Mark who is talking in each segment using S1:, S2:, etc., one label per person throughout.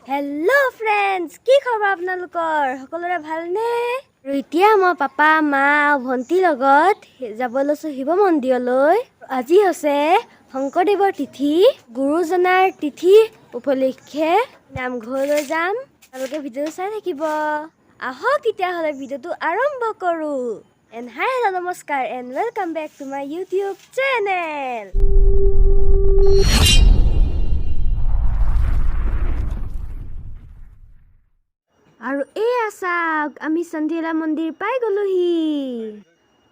S1: Hello friends, কি খবৰ আপোনালোকৰ? সকলোৰে ভালনে? আৰু এতিয়া মই পাপা, মা, ভন্টি লগত যাব লৈছো শিৱ মন্দিৰলৈ। আজি হৈছে শংকৰদেৱৰ তিথি, গুৰুজনাৰ তিথি উপলক্ষে নামঘৰলৈ যাম। আপোনালোকে ভিডিঅ'টো চাই থাকিব। আহক তেতিয়াহ'লে ভিডিঅ'টো আৰম্ভ কৰো। And hi, hello, namaskar and welcome back to my YouTube channel. আৰু চাওক আমি sontila মন্দিৰ পাই গলোহি।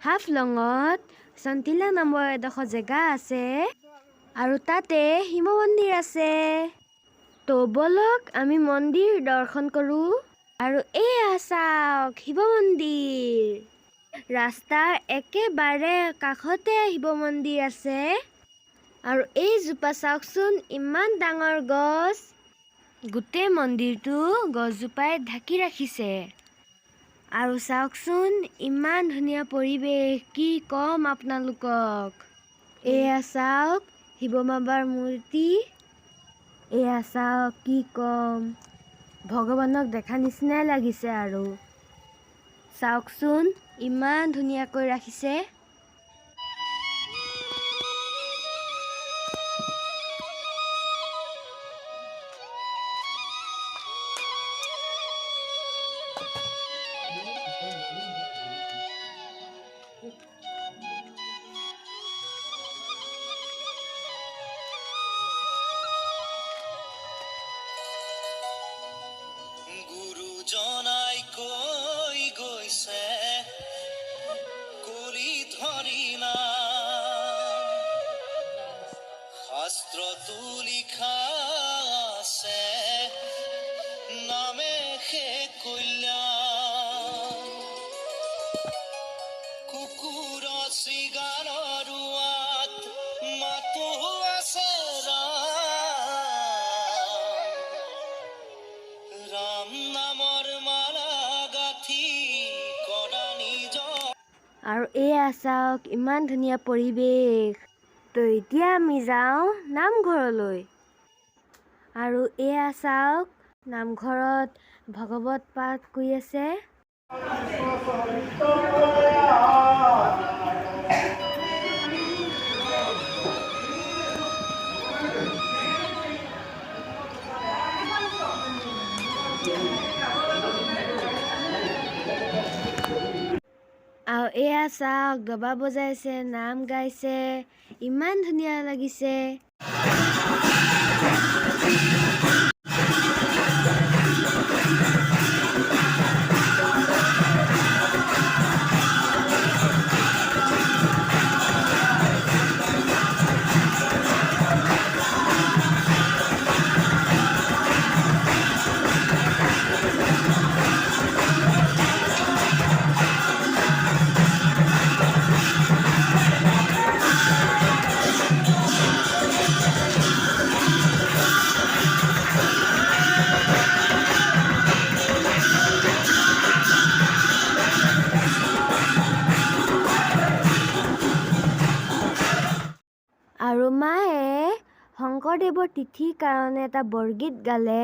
S1: হাফলঙত sontila নামৰ এডোখৰ জেগা আছে আৰু তাতে শিৱ মন্দিৰ আছে। তো বলক আমি মন্দিৰ দৰ্শন কৰো। আৰু চাওক শিৱ মন্দিৰ। ৰাস্তাৰ একেবাৰে কাষতে শিৱ মন্দিৰ আছে। আৰু জোপা চাওকচোন ইমান ডাঙৰ গছ। গোটেই মন্দিৰটো গছজোপাই ঢাকি ৰাখিছে। আৰু চাওকচোন ইমান ধুনীয়া পৰিৱেশ, কি কম আপোনালোকক। চাওক শিৱ বাবাৰ মূৰ্তি। চাওক কি কম, ভগৱানক দেখা নিচিনাই লাগিছে। আৰু চাওকচোন ইমান ধুনীয়াকৈ ৰাখিছে।
S2: জনাই কৈ গৈছে কলি ধৰি নাম, শাস্ত্ৰতো লিখা আছে নামে সে কল্যাণ। কুকুৰ চিগাৰৰ ৰোৱাত মাতো আছে ৰাম নামৰ মালা গাথি কৰা নিজৰ।
S1: আৰু চাওক ইমান ধুনীয়া পৰিৱেশ। তো এতিয়া আমি যাওঁ নামঘৰলৈ। আৰু চাওক নামঘৰত ভগৱত পাঠ কৰি আছে। আৰু চাওক দবা বজাইছে, নাম গাইছে, ইমান ধুনীয়া লাগিছে। আৰু মায়ে শংকৰদেৱৰ তিথিৰ কাৰণে এটা বৰগীত গালে।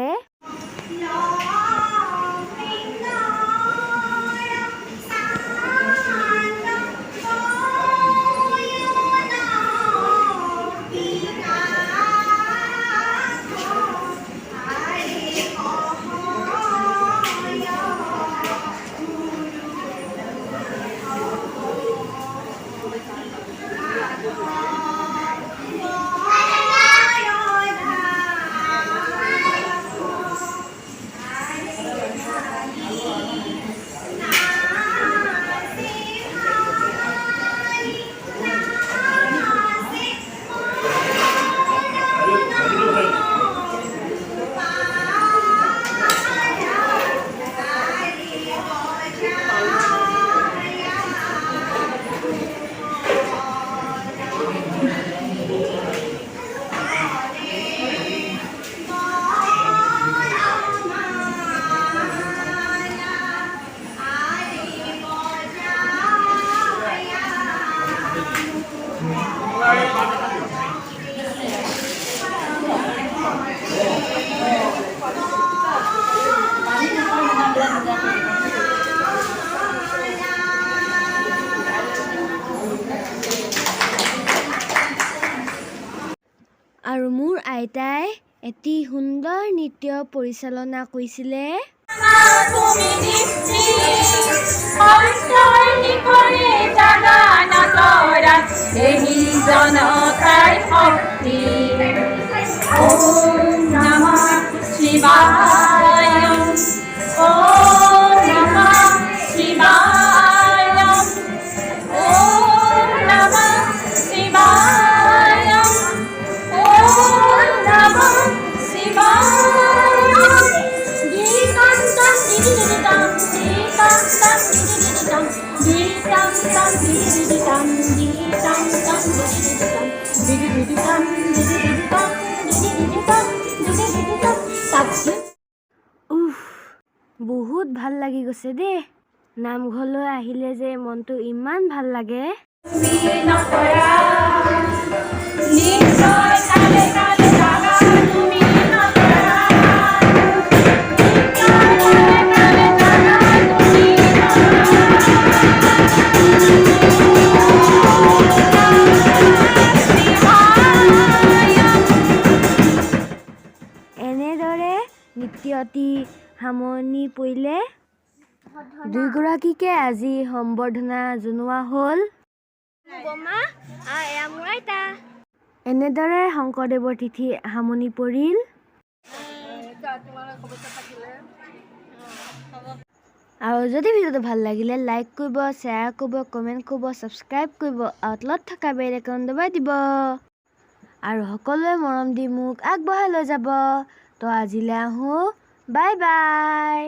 S1: আইতাই এটি সুন্দৰ নৃত্য পৰিচালনা কৰিছিলে। বহুত ভাল লাগি গৈছে দেই। নামঘৰলৈ আহিলে যে মনটো ইমান ভাল লাগে। এনেদৰে নৃত্যটি সামৰণি পৰিলে দুয়োগৰাকীকে আজি সম্বৰ্ধনা জনোৱা হ'ল। এনেদৰে শংকৰদেৱৰ তিথি সামৰণি পৰিল। আৰু যদি ভিডিঅ'টো ভাল লাগিলে লাইক কৰিব, শ্বেয়াৰ কৰিব, কমেণ্ট কৰিব, ছাবস্ক্ৰাইব কৰিব আৰু তলত থকা বেল আইকন দবাই দিব আৰু সকলোৱে মৰম দি মোক আগবঢ়াই লৈ যাব। তো আজিলৈ আহোঁ, বাই বাই।